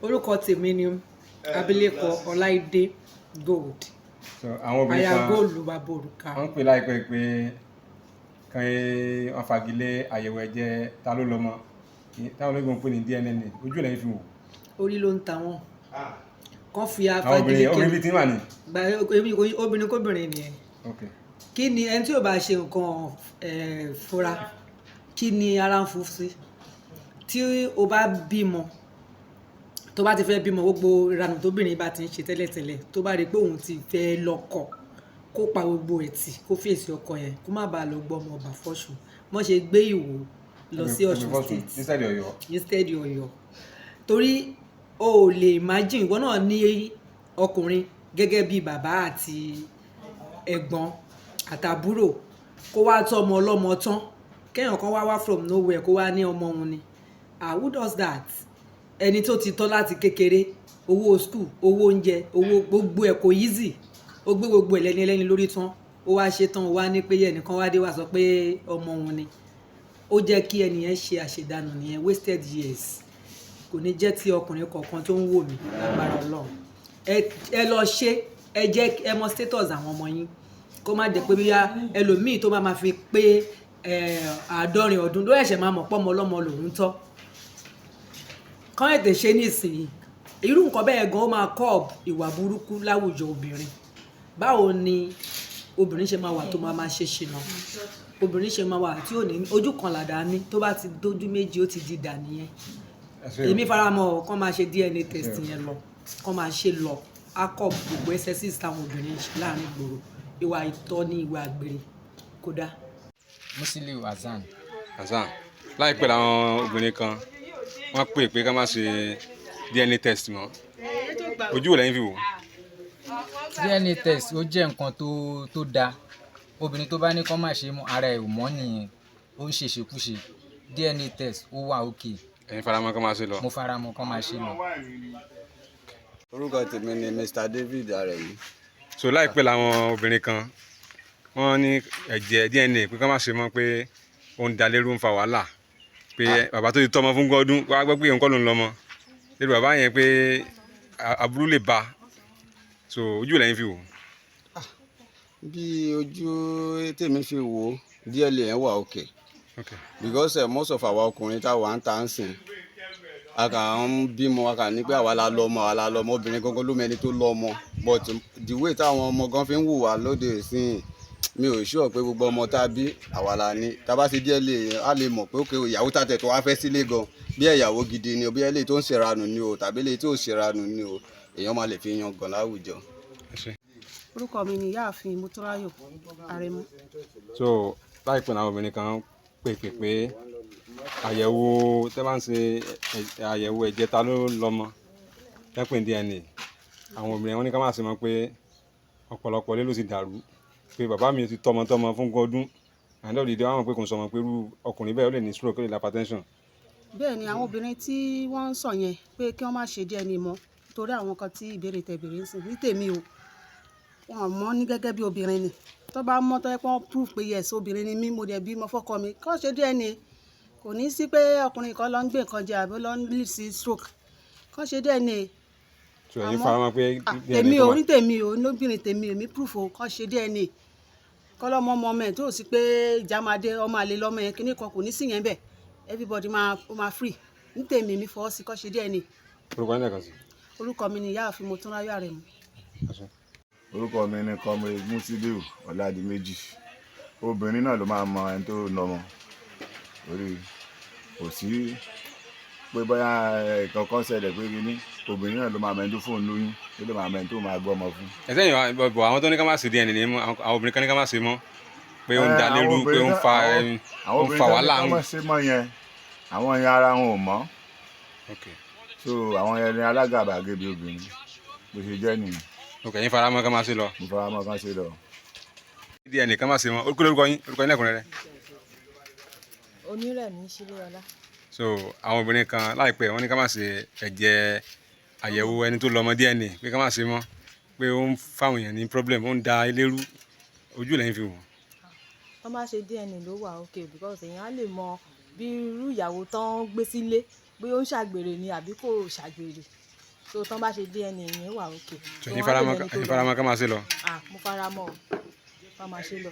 Orúkọ tèmi ni Abilékọ Ọláìdé Gold. Àwọn obìnrin Aya kan góòlù bàbá òrùka. wọ́n pè láìpẹ́ pé kan wọ́n fagilé àyẹ̀wò ẹ̀jẹ̀ ta ló lọ́mọ táwọn olóògùn ń pè ní DNA ojú lẹ́yìn fi wò. Orí ló ń ta wọ́n. Kán fi àwọn obìnrin bíi tí wà ní. Obìnrin kóbìnrin nìyẹn. Kí ni ẹni tí ò bá ṣe nǹkan fúnra kí ni ara ń fún sí? Tí o bá bímọ tó bá ti fẹ́ bímọ gbogbo ìranù tóbìnrin bá ti ń ṣe tẹ́lẹ̀tẹ́lẹ̀ tó bá rí pé òun ti fẹ́ lọ́kọ kó pa gbogbo ẹ̀ tì kó fèsì ọkọ yẹn kó má bàa lọ gbọ́ ọmọ ọba fọ́ṣù wọ́n ṣe gbé Ìwó lọ sí Ọ̀ṣun state instead Ọ̀yọ́ torí o ò lè imagine ìwọ náà ní ọkùnrin gẹ́gẹ́ bí bàbá àti ẹ̀gbọ́n àtàbúrò kó wá tọ́ ọmọ ọlọ́mọ tán kéèyàn kan wá from nowhere kó wá ní ọmọ òun ni who does that? Ẹni tó ti tọ́ láti kékeré owó school owó oúnjẹ owó gbogbo ẹ̀ kò easy ó gbé gbogbo ẹ̀ lẹ́ni ẹlẹ́ni lórí tán ó wá ṣe tán ó wá ní pé ẹnìkan wá dé wá sọ pé ọmọ òun ni ó jẹ́ kí ẹnìyẹn ṣe àṣedànù nìyẹn wasted years kò ní jẹ́ ti ọkùnrin kọ̀ọ̀kan tó ń wò mí lágbára Ọlọ́run ẹ lọ ṣe ẹ jẹ́ ẹ mọ status àwọn ọmọ yín kó má jẹ́ pé bíyá ẹlòmíì tó máa fi pé 50 ọdún ló ẹ̀ṣẹ̀ máa mọ̀ pọ́ ọmọ ọlọ́mọ lòun tọ́ kán ètè ṣe nísìnyí irú nǹkan bẹ́ẹ̀ gan ó máa curb ìwà burúkú láwùjọ obìnrin báwo ni obìnrin ṣe máa wà tó máa ṣe ṣìnà obìnrin ṣe máa wà tí ò ní ojú kan làdá ní tó bá ti dójú méjì ó ti di dà nìyẹn èmi faramọ́ kán máa ṣe DNA test yẹn lọ kán máa ṣe lọ á curb gbogbo excesses táwọn obìnrin ṣe láàrin ìgboro ìwà ìtọ́ ní ìwà àgbèrè kódà. Musiliu Hasan. Láìpẹ́ làwọn obìnrin kan wọ́n pè pé ká má ṣe DNA test mọ́ ojú wo lẹ́yìn fi wò. DNA test ó jẹ́ nǹkan tó dáa obìnrin tó bá ní kán má ṣe mọ́ ara ẹ̀ ò mọ́ nìyẹn ó ń ṣèṣekúṣe DNA test ó wà òkè. Ẹ̀yin faramọ́ kán má ṣe lọ. Mo faramọ́ kán má ṣe lọ. Orúkọ tèmi ni Mr. David Arẹ̀mú. Láìpẹ́ làwọn obìnrin kan wọ́n ní ẹ̀jẹ̀ DNA pé ká má ṣe mọ́ pé ó ń dalérú ń fa wàhálà pé bàbá tó ti tọ́mọ fún ọdún wàá gbọ́ pé òun kọ́ ló ń lọ́mọ lórí bàbá yẹn pé aburú lè bá ojú lẹ́yìn fi wò. Bí ojú tèmi fi wò DNA yẹn wà okay because most of our ọkùnrin táwa ń ta ń sìn a kà ń bímọ a kà ní pé àwa la lọ́mọ obìnrin gangan ló mẹni tó lọ́mọ but the way táwọn ọmọ gan fi ń wùwà lóde ìsìn mi ò sure pé gbogbo ọmọ tá a bí àwa la ní tá a bá ṣe díẹ̀ a lè mọ̀ pé òkè ìyàwó tá a tẹ̀ tó wá fẹ́ sílé gan bí ìyàwó gidi ni o bí eléyìí tó ń ṣèrànù ni o tàbí eléyìí tó ń ṣèrànù ni o èèyàn máa lè fi yan gan láwùjọ. Orúkọ mi ni Ìyáàfin Motúnráyọ̀ Arẹ̀mú. Láìpẹ́ làwọn obìnrin kan pè pé àyẹ̀wò tẹ́ bá ń ṣe àyẹ̀wò ẹ̀jẹ̀ ta ló lọ́mọ tẹ́pẹ̀ DNA àwọn obìnrin wọn ní ká má ṣe mọ̀ pé ọ̀pọ̀lọpọ̀ lé ló ti dàrú pé bàbá mi ti tọmọtọmọ fún ọdún àìdá òdìdí wọn mọ̀ pé kò sọmọ pé irú ọkùnrin bẹ́ẹ̀ ó lè ní stroke ó lè ní hypertension. Bẹ́ẹ̀ ni àwọn obìnrin tí wọ́n ń sọ yẹn pé kí wọ́n má ṣe DNA mọ́ torí àwọn kan tí ìbéèrè tẹ̀bẹ̀rẹ̀ ń sìn ní tèmi o wọn mọ̀ ní gẹ́gẹ́ bí obìnrin ni tó bá mọ̀ tó yẹ kó proof pé yes obìnrin ni mí mo dẹ̀ bímọ fọ́kọ mi kó ṣe DNA kò ní sí pé ọkùnrin kan ló ń gbé nǹkan jẹ àbí ló ń lead sí stroke kó ṣe DNA. Ẹ̀yin faramọ́ pé tèmi ò ní tèmi ò lóbìnrin tèmi èmi proof o kó ṣe DNA kọ́lọ́mọ ọmọ ẹ̀ tó sì pé ìjà máa dé ọmọ àlè lọ́mọ yẹn kíní kan kò ní sí yẹn bẹ́ẹ̀ everybody máa free ní tèmi mi fọwọ́ sí kó ṣe DNA. Orúkọ yín lẹ́ẹ̀kan sí. Orúkọ mi ni Ìyáàfin Motúnráyọ̀ Arẹ̀mú. Orúkọ mi ni Comrade Musiliu Ọládìméjì obìnrin náà ló máa mọ ẹni tó nọmọ orí kò sí pé bóyá ìkankan ṣẹlẹ̀ pé ní obìnrin náà ló máa mọ ẹni tó fóun lóyún tó lè máa mọ ẹni tó máa gbọ́ ọmọ fún. Ẹ̀sẹ̀ yìí bọ̀ àwọn tó ní ká má ṣe DNA ní mọ́ àwọn obìnrin kan ní ká má ṣe mọ́ pé ó ń da lérú pé ó ń fa wàhálà ń. àwọn obìnrin kan ṣe mọ́ yẹn àwọn yẹn ara wọn ò mọ́ àwọn yẹn ní alágàbàgebè obìnrin bó ṣe jẹ́ nìyẹn. Ẹ̀yin faramọ́ ká má ṣe lọ. Mo faramọ́ ká ṣe lọ. DNA ká má ṣe mọ́ orúkọ yín lẹ́kùnrẹ́rẹ́. Onírẹ̀mí Ṣíléọlá. Àwọn obìnrin kan láìpẹ́ wọ́n ní ká má ṣe ẹ̀jẹ̀ àyẹ̀wò ẹni tó lọ́mọ DNA pé ká má ṣe mọ́ pé ó ń fáwọn èèyàn ní problem ó ń da ilé rú ojú lẹ́yìn fi wò. Wọ́n bá ṣe DNA ló wà okay because èèyàn á lè mọ bí irú ìyàwó tán gbé sílé bí ó ń ṣàgbèrè ni àbí kò ṣàgbèrè so tán bá ṣe DNA yẹn wà òkè. ẹ̀yin faramọ́ ká máa ṣe lọ. Mo faramọ́ o ká máa ṣe lọ.